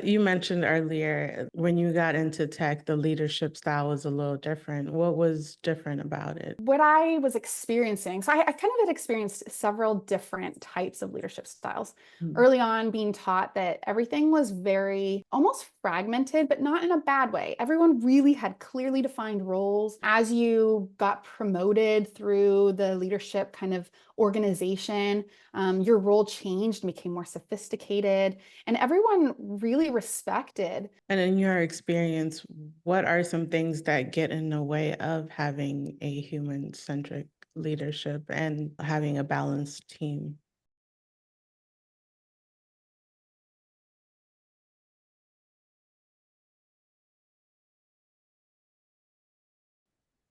You mentioned earlier when you got into tech, the leadership style was a little different. What was different about it? What I was experiencing, so I kind of had experienced several different types of leadership styles. Mm. Early on, being taught that everything was very almost fragmented, but not in a bad way. Everyone really had clearly defined roles. As you got promoted through the leadership kind of organization, your role changed and became more sophisticated, and everyone really respected. And in your experience, what are some things that get in the way of having a human-centric leadership and having a balanced team?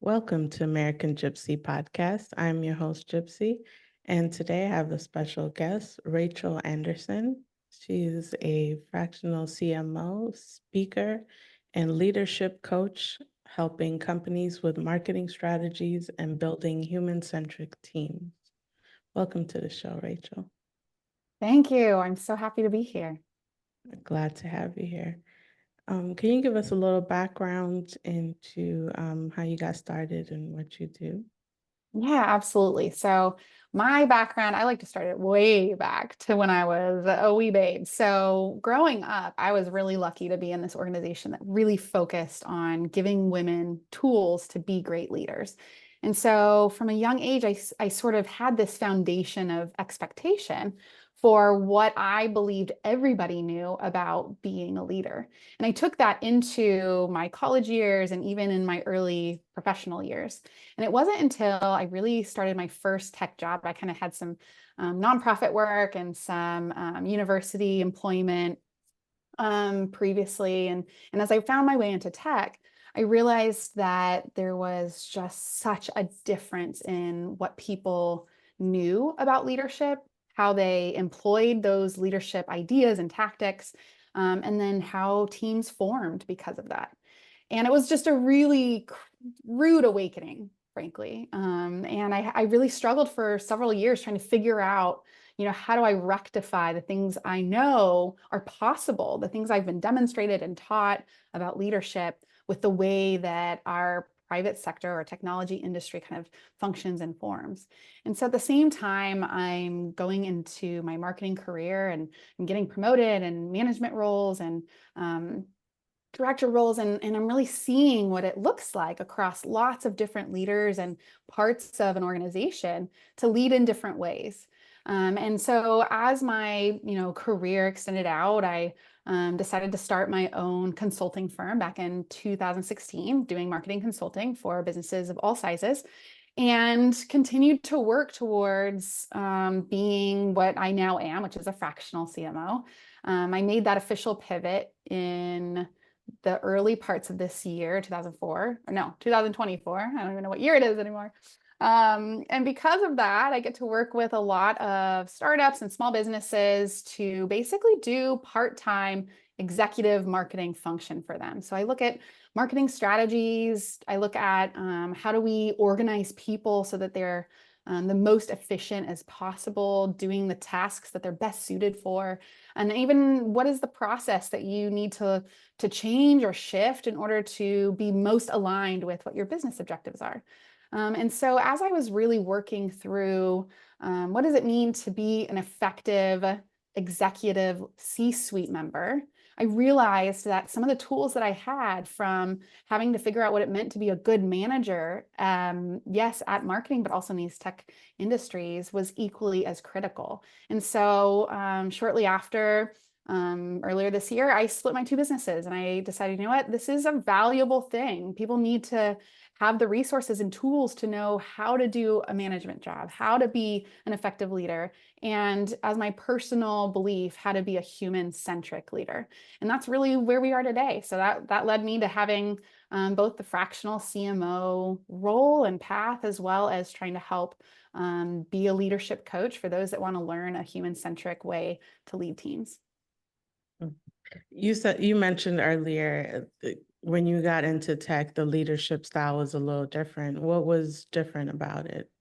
Welcome to American Gypsy Podcast. I'm your host, Gypsy, and today I have a special guest, Rachel Anderson. She's a fractional CMO, speaker, and leadership coach, helping companies with marketing strategies and building human-centric teams. Welcome to the show, Rachel. Thank you. I'm so happy to be here. Glad to have you here. Can you give us a little background into how you got started and what you do? Yeah, absolutely. So my background, I like to start it way back to when I was a wee babe. So growing up, I was really lucky to be in this organization that really focused on giving women tools to be great leaders. And so from a young age, I sort of had this foundation of expectation for what I believed everybody knew about being a leader. And I took that into my college years and even in my early professional years. And it wasn't until I really started my first tech job, I kind of had some nonprofit work and some university employment previously. And as I found my way into tech, I realized that there was just such a difference in what people knew about leadership, how they employed those leadership ideas and tactics, and then how teams formed because of that. And it was just a really rude awakening, frankly. And I really struggled for several years trying to figure out, how do I rectify the things I know are possible, the things I've been demonstrated and taught about leadership with the way that our private sector or technology industry kind of functions and forms. And so at the same time, I'm going into my marketing career and getting promoted and management roles and director roles, and I'm really seeing what it looks like across lots of different leaders and parts of an organization to lead in different ways. And so as my career extended out, I decided to start my own consulting firm back in 2016, doing marketing consulting for businesses of all sizes, and continued to work towards being what I now am, which is a fractional CMO. I made that official pivot in the early parts of this year, 2004, or no, 2024. I don't even know what year it is anymore. And because of that, I get to work with a lot of startups and small businesses to basically do part-time executive marketing function for them. So I look at marketing strategies. I look at how do we organize people so that they're the most efficient as possible, doing the tasks that they're best suited for. And even what is the process that you need to change or shift in order to be most aligned with what your business objectives are. And so as I was really working through what does it mean to be an effective executive C-suite member, I realized that some of the tools that I had from having to figure out what it meant to be a good manager, yes, at marketing, but also in these tech industries, was equally as critical. And so shortly after, earlier this year, I split my two businesses and I decided, you know what, this is a valuable thing. People need to have the resources and tools to know how to do a management job, how to be an effective leader, and as my personal belief, how to be a human-centric leader. And that's really where we are today. So that led me to having both the fractional CMO role and path, as well as trying to help be a leadership coach for those that want to learn a human-centric way to lead teams. You mentioned earlier when you got into tech, the leadership style was a little different. What was different about it?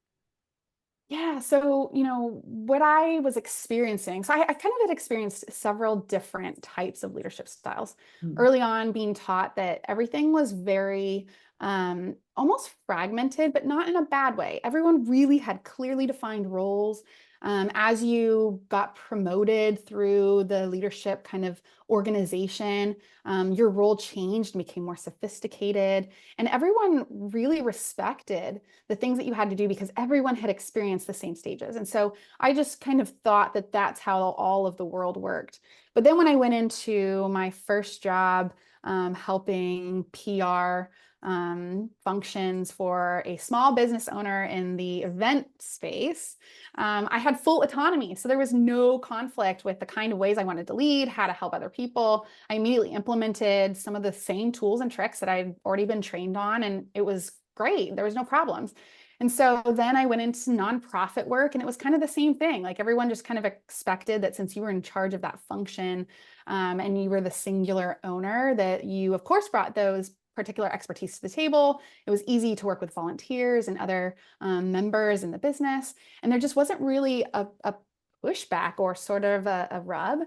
Yeah, so what I was experiencing, so I kind of had experienced several different types of leadership styles. Mm. Early on, being taught that everything was very almost fragmented, but not in a bad way. Everyone really had clearly defined roles. As you got promoted through the leadership kind of organization, your role changed and became more sophisticated, and everyone really respected the things that you had to do because everyone had experienced the same stages. And so I just kind of thought that that's how all of the world worked. But then when I went into my first job, helping PR functions for a small business owner in the event space, I had full autonomy. So there was no conflict with the kind of ways I wanted to lead, how to help other people. I immediately implemented some of the same tools and tricks that I'd already been trained on, and it was great. There was no problems. And so then I went into nonprofit work, and it was kind of the same thing. Like everyone just kind of expected that since you were in charge of that function, and you were the singular owner, that you, of course, brought those particular expertise to the table. It was easy to work with volunteers and other members in the business. And there just wasn't really a pushback or sort of a rub.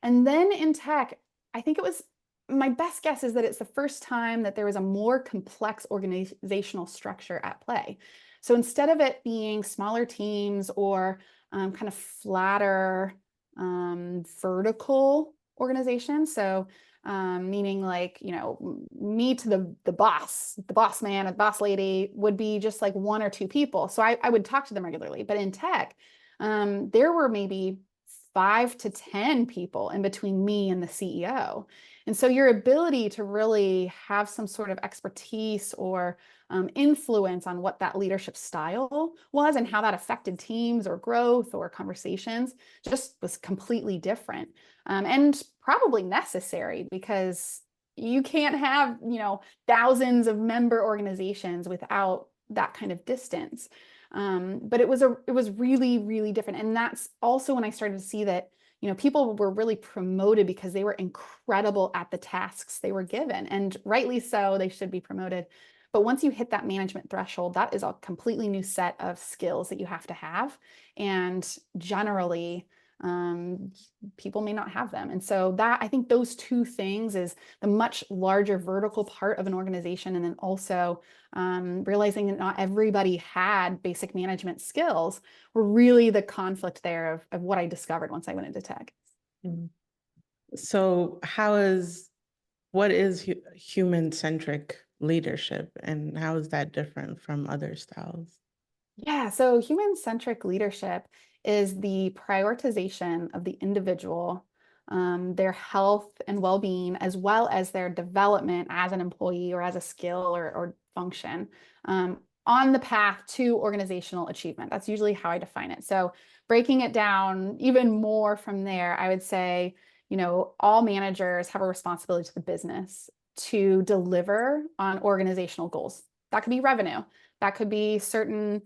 And then in tech, I think it was my best guess is that it's the first time that there was a more complex organizational structure at play. So instead of it being smaller teams or kind of flatter vertical organizations, so meaning like, me to the boss man, or the boss lady would be just like one or two people. So I would talk to them regularly. But in tech, there were maybe 5 to 10 people in between me and the CEO. And so your ability to really have some sort of expertise or influence on what that leadership style was and how that affected teams or growth or conversations just was completely different, and probably necessary because you can't have, thousands of member organizations without that kind of distance. But it was really, really different. And that's also when I started to see that, people were really promoted because they were incredible at the tasks they were given. And rightly so, they should be promoted. But once you hit that management threshold, that is a completely new set of skills that you have to have. And generally, people may not have them. And so that, I think those two things is the much larger vertical part of an organization. And then also realizing that not everybody had basic management skills were really the conflict there of what I discovered once I went into tech. Mm. So what is human-centric leadership, and how is that different from other styles? Yeah, so human-centric leadership is the prioritization of the individual, their health and well-being, as well as their development as an employee or as a skill or function, on the path to organizational achievement. That's usually how I define it. So breaking it down even more from there, I would say, all managers have a responsibility to the business to deliver on organizational goals. That could be revenue. That could be certain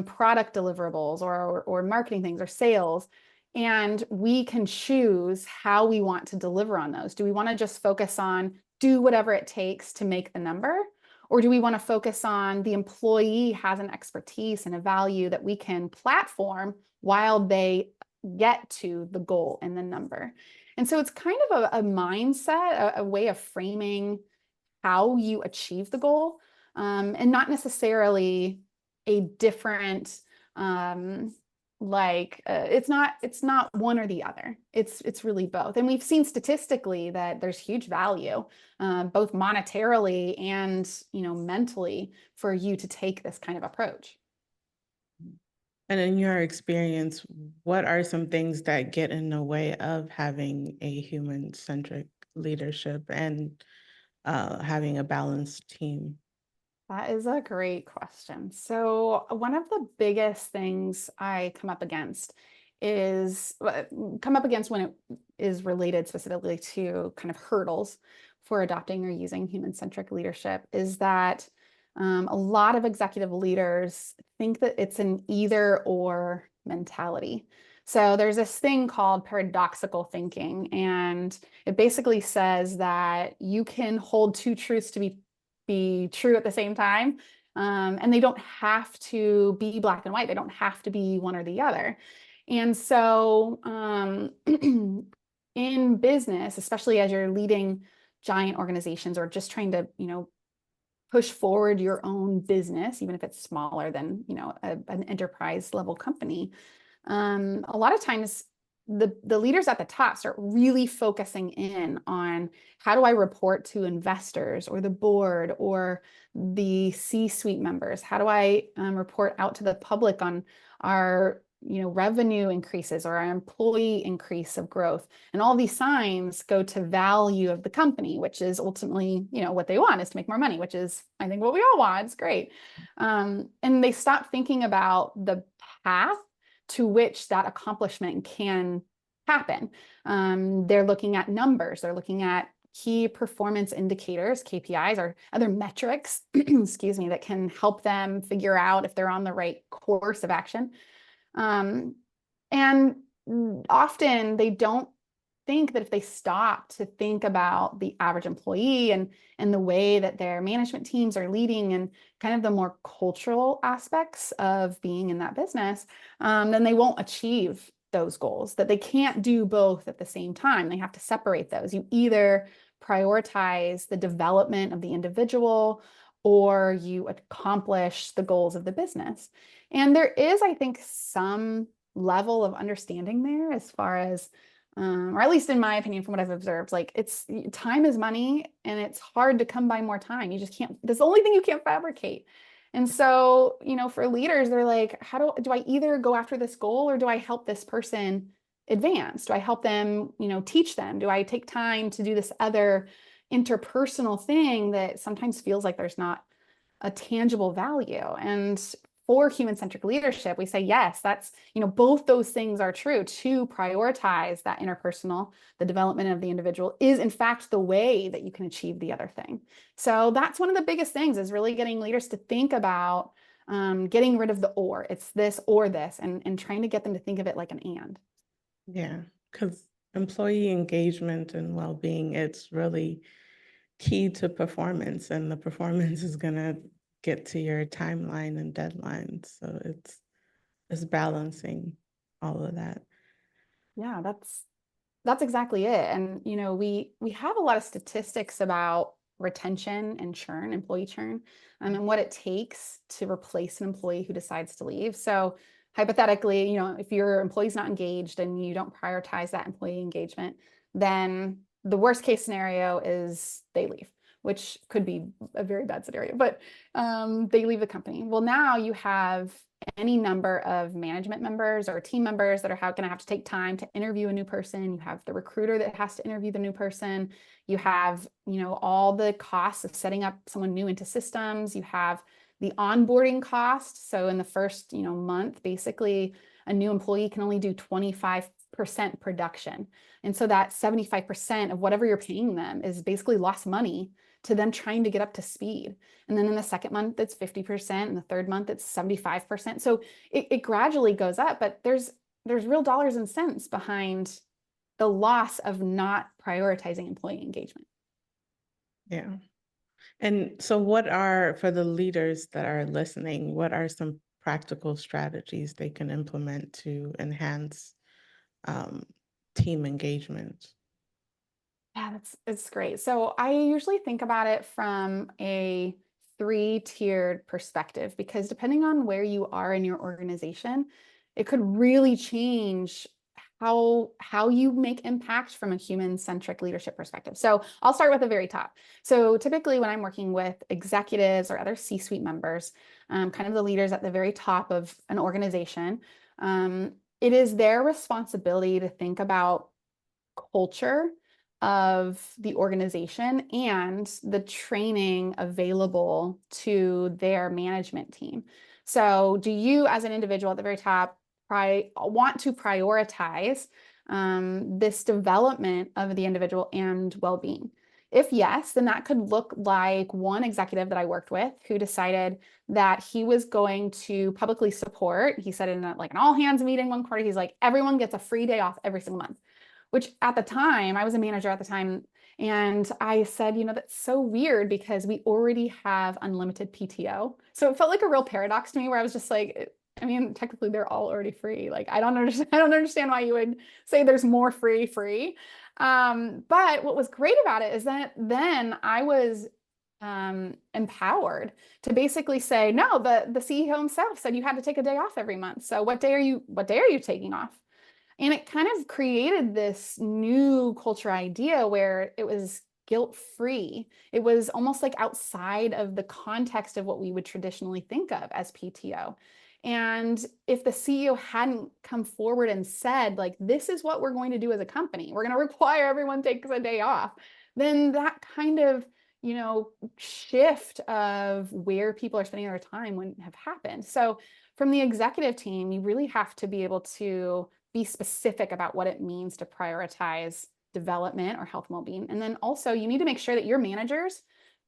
product deliverables or marketing things or sales. And we can choose how we want to deliver on those. Do we want to just focus on do whatever it takes to make the number? Or do we want to focus on the employee has an expertise and a value that we can platform while they get to the goal and the number? And so it's kind of a mindset, a way of framing how you achieve the goal, and not necessarily a different it's not one or the other. It's really both. And we've seen statistically that there's huge value, both monetarily and mentally, for you to take this kind of approach. And in your experience, what are some things that get in the way of having a human-centric leadership and having a balanced team? That is a great question. So one of the biggest things I come up against when it is related specifically to kind of hurdles for adopting or using human-centric leadership is that a lot of executive leaders think that it's an either or mentality. So there's this thing called paradoxical thinking, and it basically says that you can hold two truths to be true at the same time. And they don't have to be black and white. They don't have to be one or the other. And so in business, especially as you're leading giant organizations or just trying to, push forward your own business, even if it's smaller than, an enterprise level company, a lot of times the leaders at the top start really focusing in on how do I report to investors or the board or the C-suite members? How do I report out to the public on our revenue increases or our employee increase of growth? And all these signs go to value of the company, which is ultimately what they want is to make more money, which is I think what we all want. It's great. And they stop thinking about the path to which that accomplishment can happen. They're looking at numbers, they're looking at key performance indicators, KPIs, or other metrics, excuse me, that can help them figure out if they're on the right course of action. And often they don't think that if they stop to think about the average employee and the way that their management teams are leading and kind of the more cultural aspects of being in that business, then they won't achieve those goals, that they can't do both at the same time. They have to separate those. You either prioritize the development of the individual or you accomplish the goals of the business. And there is, I think, some level of understanding there as far as or at least in my opinion, from what I've observed, like time is money and it's hard to come by more time. You just can't, that's the only thing you can't fabricate. And so, for leaders, they're like, how do I either go after this goal or do I help this person advance? Do I help them, teach them? Do I take time to do this other interpersonal thing that sometimes feels like there's not a tangible value? And for human-centric leadership, we say, yes, that's, both those things are true. To prioritize that interpersonal, the development of the individual is in fact the way that you can achieve the other thing. So that's one of the biggest things, is really getting leaders to think about getting rid of the or. It's this or this, and trying to get them to think of it like an and. Yeah, because employee engagement and well-being, it's really key to performance, and the performance is going to get to your timeline and deadlines. So it's balancing all of that. Yeah, that's exactly it. And we have a lot of statistics about retention and churn, employee churn, and what it takes to replace an employee who decides to leave. So hypothetically, if your employee's not engaged and you don't prioritize that employee engagement, then the worst case scenario is they leave, which could be a very bad scenario, but they leave the company. Well, now you have any number of management members or team members that are going to have to take time to interview a new person. You have the recruiter that has to interview the new person. You have, all the costs of setting up someone new into systems. You have the onboarding cost. So in the first, month, basically a new employee can only do 25% production. And so that 75% of whatever you're paying them is basically lost money to them trying to get up to speed. And then in the second month, it's 50%. In the third month, it's 75%. So it gradually goes up, but there's real dollars and cents behind the loss of not prioritizing employee engagement. Yeah. And so for the leaders that are listening, what are some practical strategies they can implement to enhance team engagement? Yeah, it's great. So I usually think about it from a 3-tiered perspective, because depending on where you are in your organization, it could really change how you make impact from a human-centric leadership perspective. So I'll start with the very top. So typically when I'm working with executives or other C-suite members, kind of the leaders at the very top of an organization, it is their responsibility to think about culture of the organization and the training available to their management team. So do you, as an individual at the very top, want to prioritize this development of the individual and well-being? If yes, then that could look like one executive that I worked with who decided that he was going to publicly support. He said in an all-hands meeting one quarter, he's like, everyone gets a free day off every single month. Which at the time, I was a manager at the time, And I said, that's so weird because we already have unlimited PTO. So it felt like a real paradox to me where I was just like, I mean, technically they're all already free. Like, I don't understand, I don't understand why you would say there's more free. But what was great about it is that then I was empowered to basically say, no, the CEO himself said you had to take a day off every month. So what day are you taking off? And it kind of created this new culture idea where it was guilt-free. It was almost like outside of the context of what we would traditionally think of as PTO. And if the CEO hadn't come forward and said, like, this is what we're going to do as a company, we're going to require everyone takes a day off, then that kind of, shift of where people are spending their time wouldn't have happened. So from the executive team, you really have to be able to be specific about what it means to prioritize development or health and well-being. And then also you need to make sure that your managers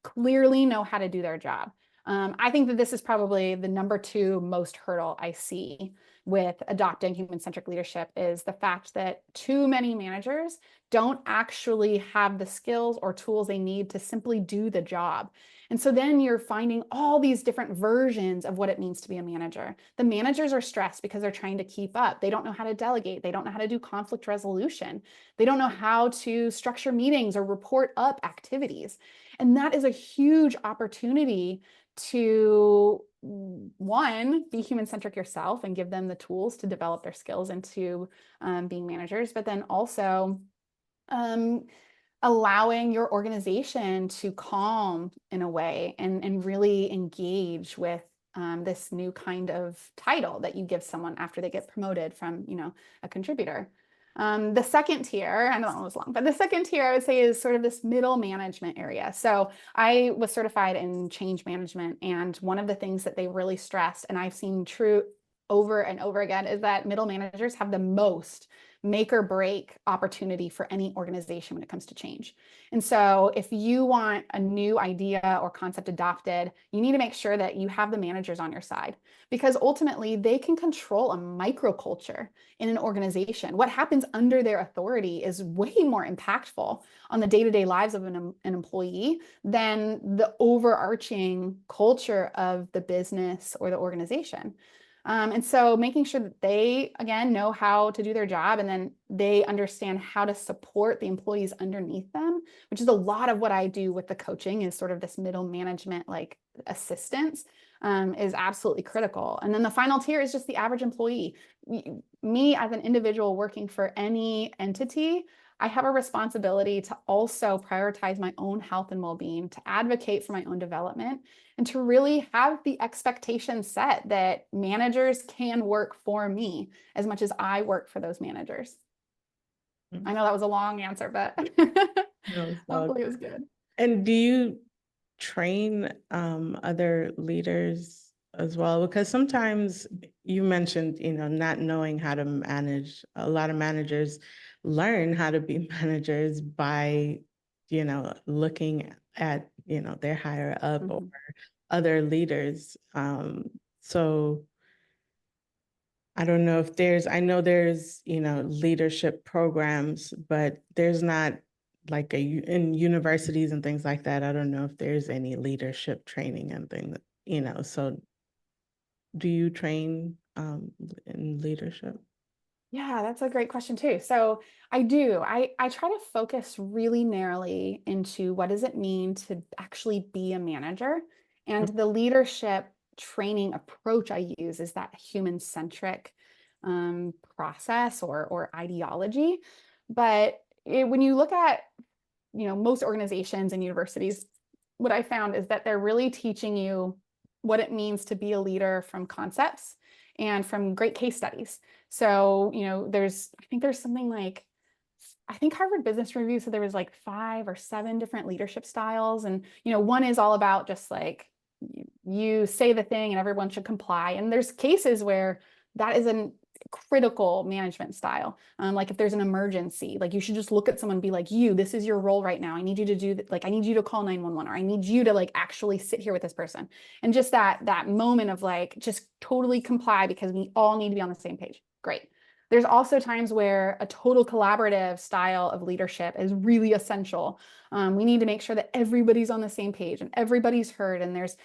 clearly know how to do their job. I think that this is probably the number 2 most hurdle I see with adopting human-centric leadership is the fact that too many managers don't actually have the skills or tools they need to simply do the job. And so then you're finding all these different versions of what it means to be a manager. The managers are stressed because they're trying to keep up. They don't know how to delegate. They don't know how to do conflict resolution. They don't know how to structure meetings or report up activities. And that is a huge opportunity to, one, be human-centric yourself and give them the tools to develop their skills into being managers, but then also allowing your organization to calm in a way and really engage with this new kind of title that you give someone after they get promoted from, a contributor. The second tier, I know that one was long, but the second tier I would say is sort of this middle management area. So I was certified in change management, and one of the things that they really stressed, and I've seen true over and over again, is that middle managers have the most make or break opportunity for any organization when it comes to change. And so if you want a new idea or concept adopted, you need to make sure that you have the managers on your side, because ultimately they can control a microculture in an organization. What happens under their authority is way more impactful on the day-to-day lives of an employee than the overarching culture of the business or the organization. And so making sure that they, again, know how to do their job, and then they understand how to support the employees underneath them, which is a lot of what I do with the coaching, is sort of this middle management, like assistance, is absolutely critical. And then the final tier is just the average employee. Me as an individual working for any entity, I have a responsibility to also prioritize my own health and well-being, to advocate for my own development, and to really have the expectation set that managers can work for me as much as I work for those managers. I know that was a long answer, but hopefully it was good. And do you train other leaders as well? Because sometimes you mentioned, not knowing how to manage. A lot of managers learn how to be managers by, looking at, their higher up or other leaders. So I don't know if I know there's, leadership programs, but there's not like in universities and things like that. I don't know if there's any leadership training and things, so do you train in leadership? Yeah, that's a great question too. So I do. I try to focus really narrowly into what does it mean to actually be a manager. And the leadership training approach I use is that human-centric process or ideology. But when you look at, most organizations and universities, what I found is that they're really teaching you what it means to be a leader from concepts and from great case studies. So, I think there's something like, I think Harvard Business Review said there was like 5 or 7 different leadership styles. And, one is all about just like, you say the thing and everyone should comply. And there's cases where that is a critical management style. Like if there's an emergency, like you should just look at someone and be like, this is your role right now. I need you to do that. Like, I need you to call 911, or I need you to like actually sit here with this person. And just that moment of like, just totally comply because we all need to be on the same page. Great. There's also times where a total collaborative style of leadership is really essential. We need to make sure that everybody's on the same page and everybody's heard, and there's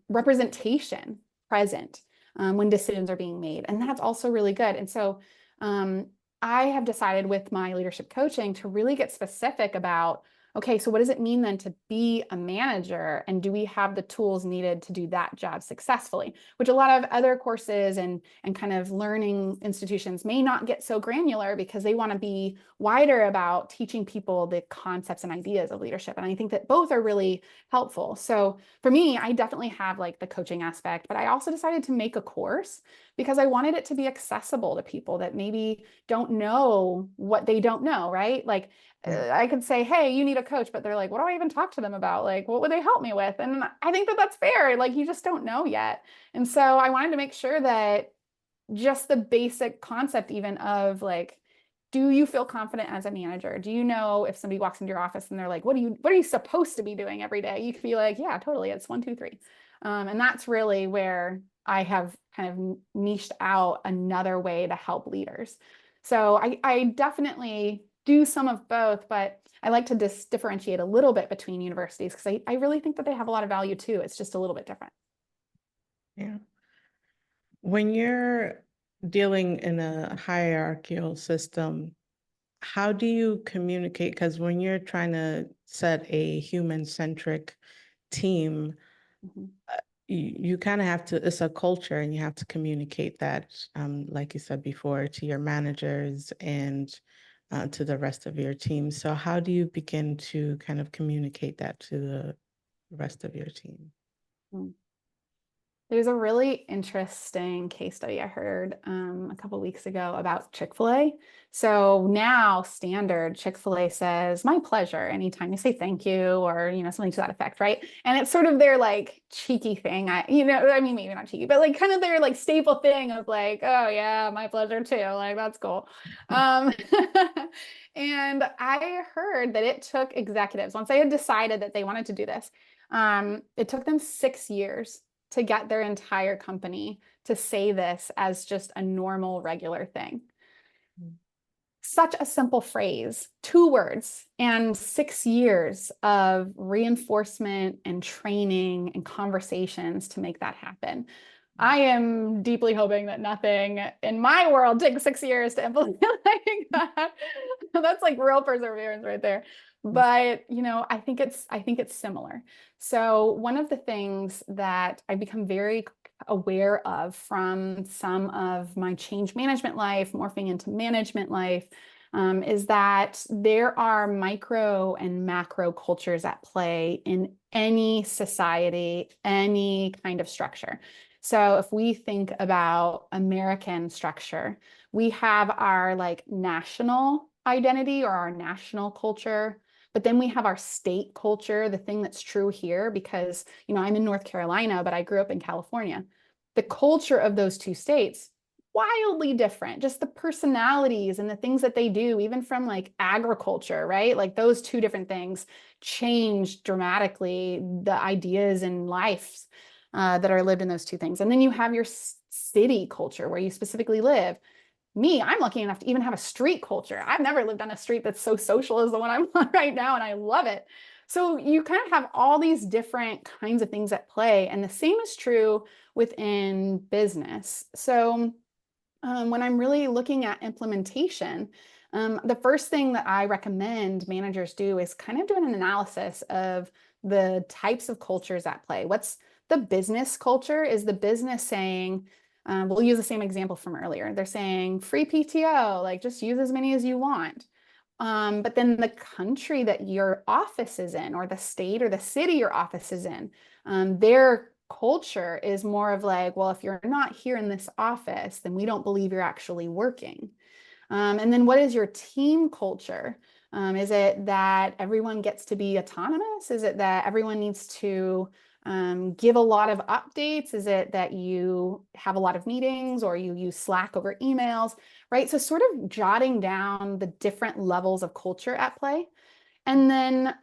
representation present when decisions are being made. And that's also really good. And so I have decided with my leadership coaching to really get specific about, okay, so what does it mean then to be a manager? And do we have the tools needed to do that job successfully? Which a lot of other courses and kind of learning institutions may not get so granular because they want to be wider about teaching people the concepts and ideas of leadership. And I think that both are really helpful. So for me, I definitely have like the coaching aspect, but I also decided to make a course because I wanted it to be accessible to people that maybe don't know what they don't know, right? Like I could say, hey, you need a coach, but they're like, what do I even talk to them about? Like, what would they help me with? And I think that that's fair. Like, you just don't know yet. And so I wanted to make sure that just the basic concept, even of like, do you feel confident as a manager? Do you know if somebody walks into your office and they're like, what are you supposed to be doing every day? You could be like, yeah, totally. It's 1, 2, 3. And that's really where I have kind of niched out another way to help leaders. So I definitely do some of both, but I like to differentiate a little bit between universities because I really think that they have a lot of value too. It's just a little bit different. Yeah. When you're dealing in a hierarchical system, how do you communicate? Because when you're trying to set a human-centric team, Mhm. you kind of have to, it's a culture and you have to communicate that, like you said before, to your managers and to the rest of your team. So how do you begin to kind of communicate that to the rest of your team? Mm. There's a really interesting case study I heard a couple of weeks ago about Chick-fil-A. So now standard Chick-fil-A says, my pleasure, anytime you say thank you or, something to that effect, right? And it's sort of their like cheeky thing. I mean, maybe not cheeky, but like kind of their like staple thing of like, oh yeah, my pleasure too. Like, that's cool. Um, and I heard that it took executives, once they had decided that they wanted to do this, it took them 6 years to get their entire company to say this as just a normal, regular thing. Such a simple phrase, 2 words, and 6 years of reinforcement and training and conversations to make that happen. I am deeply hoping that nothing in my world takes 6 years to implement like that. That's like real perseverance right there. But, I think it's similar. So one of the things that I've become very aware of from some of my change management life, morphing into management life, is that there are micro and macro cultures at play in any society, any kind of structure. So if we think about American structure, we have our like national identity or our national culture, but then we have our state culture, the thing that's true here, because, I'm in North Carolina, but I grew up in California. The culture of those 2 states, wildly different, just the personalities and the things that they do, even from like agriculture, right? Like those 2 different things change dramatically the ideas and lives that are lived in those 2 things. And then you have your city culture where you specifically live. Me, I'm lucky enough to even have a street culture. I've never lived on a street that's so social as the one I'm on right now, and I love it. So you kind of have all these different kinds of things at play, and the same is true within business. So when I'm really looking at implementation, the first thing that I recommend managers do is kind of doing an analysis of the types of cultures at play. What's the business culture? Is the business saying, we'll use the same example from earlier. They're saying free PTO, like just use as many as you want. But then the country that your office is in, or the state or the city your office is in, their culture is more of like, well, if you're not here in this office, then we don't believe you're actually working. And then what is your team culture? Is it that everyone gets to be autonomous? Is it that everyone needs to give a lot of updates? Is it that you have a lot of meetings or you use Slack over emails, right? So sort of jotting down the different levels of culture at play, and then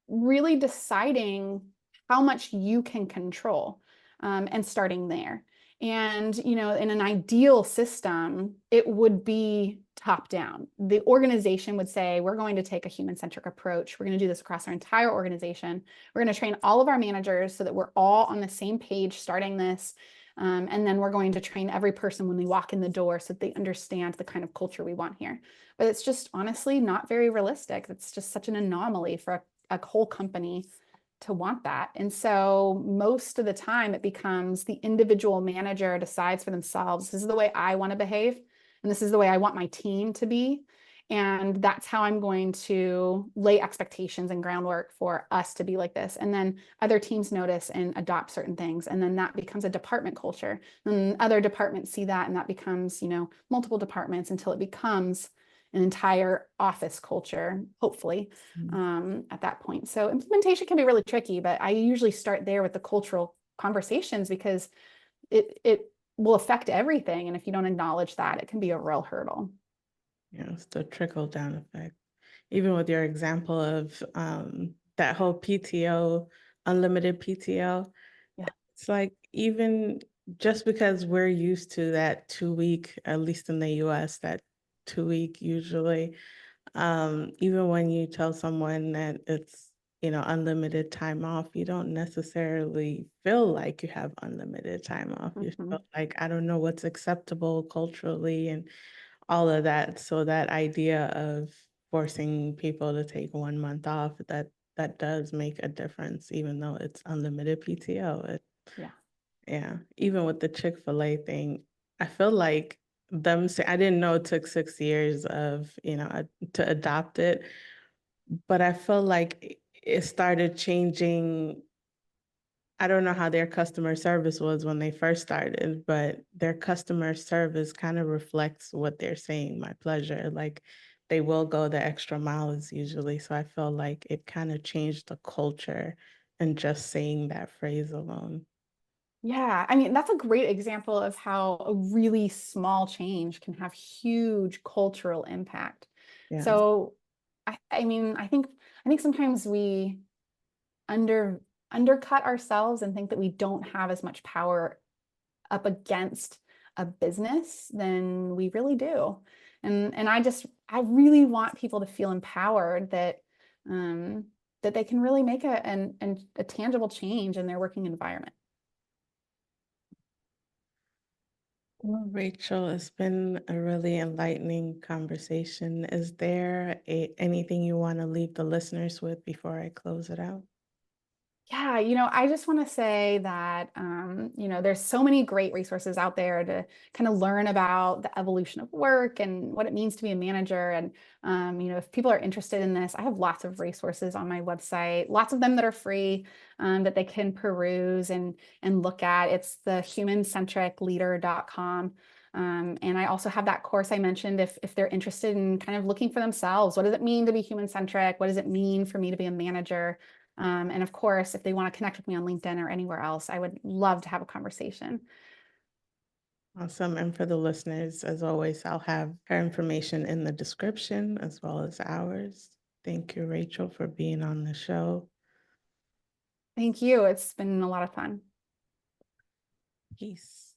really deciding how much you can control and starting there. And, in an ideal system, it would be top down. The organization would say, we're going to take a human-centric approach. We're going to do this across our entire organization. We're going to train all of our managers so that we're all on the same page starting this. And then we're going to train every person when they walk in the door so that they understand the kind of culture we want here. But it's just honestly not very realistic. It's just such an anomaly for a whole company to want that. And so most of the time it becomes the individual manager decides for themselves, this is the way I want to behave, and this is the way I want my team to be. And that's how I'm going to lay expectations and groundwork for us to be like this. And then other teams notice and adopt certain things. And then that becomes a department culture. And other departments see that, and that becomes, multiple departments until it becomes an entire office culture, hopefully, at that point. So implementation can be really tricky, but I usually start there with the cultural conversations because it will affect everything. And if you don't acknowledge that, it can be a real hurdle. Yeah, it's the trickle down effect. Even with your example of that whole PTO, unlimited PTO, Yeah. it's like even just because we're used to that 2 week, at least in the US, that 2 week usually, even when you tell someone that it's, unlimited time off, you don't necessarily feel like you have unlimited time off. You feel like, I don't know what's acceptable culturally and all of that. So that idea of forcing people to take 1 month off, that does make a difference, even though it's unlimited PTO. Yeah. Yeah, even with the Chick-fil-A thing, I feel like them say I didn't know it took 6 years of, to adopt it, but I feel like it started changing. I don't know how their customer service was when they first started, but their customer service kind of reflects what they're saying, my pleasure. Like they will go the extra miles usually. So I feel like it kind of changed the culture and just saying that phrase alone. Yeah, I mean, that's a great example of how a really small change can have huge cultural impact. Yeah. So, I mean, I think sometimes we under undercut ourselves and think that we don't have as much power up against a business than we really do. And I really want people to feel empowered um, that they can really make a tangible change in their working environment. Well, Rachel, it's been a really enlightening conversation. Is there anything you want to leave the listeners with before I close it out? Yeah, I just want to say that, there's so many great resources out there to kind of learn about the evolution of work and what it means to be a manager. And, if people are interested in this, I have lots of resources on my website, lots of them that are free, that they can peruse and look at. It's the human-centric-leader.com. And I also have that course I mentioned if they're interested in kind of looking for themselves. What does it mean to be human-centric? What does it mean for me to be a manager? And of course, if they want to connect with me on LinkedIn or anywhere else, I would love to have a conversation. Awesome. And for the listeners, as always, I'll have her information in the description as well as ours. Thank you, Rachel, for being on the show. Thank you. It's been a lot of fun. Peace.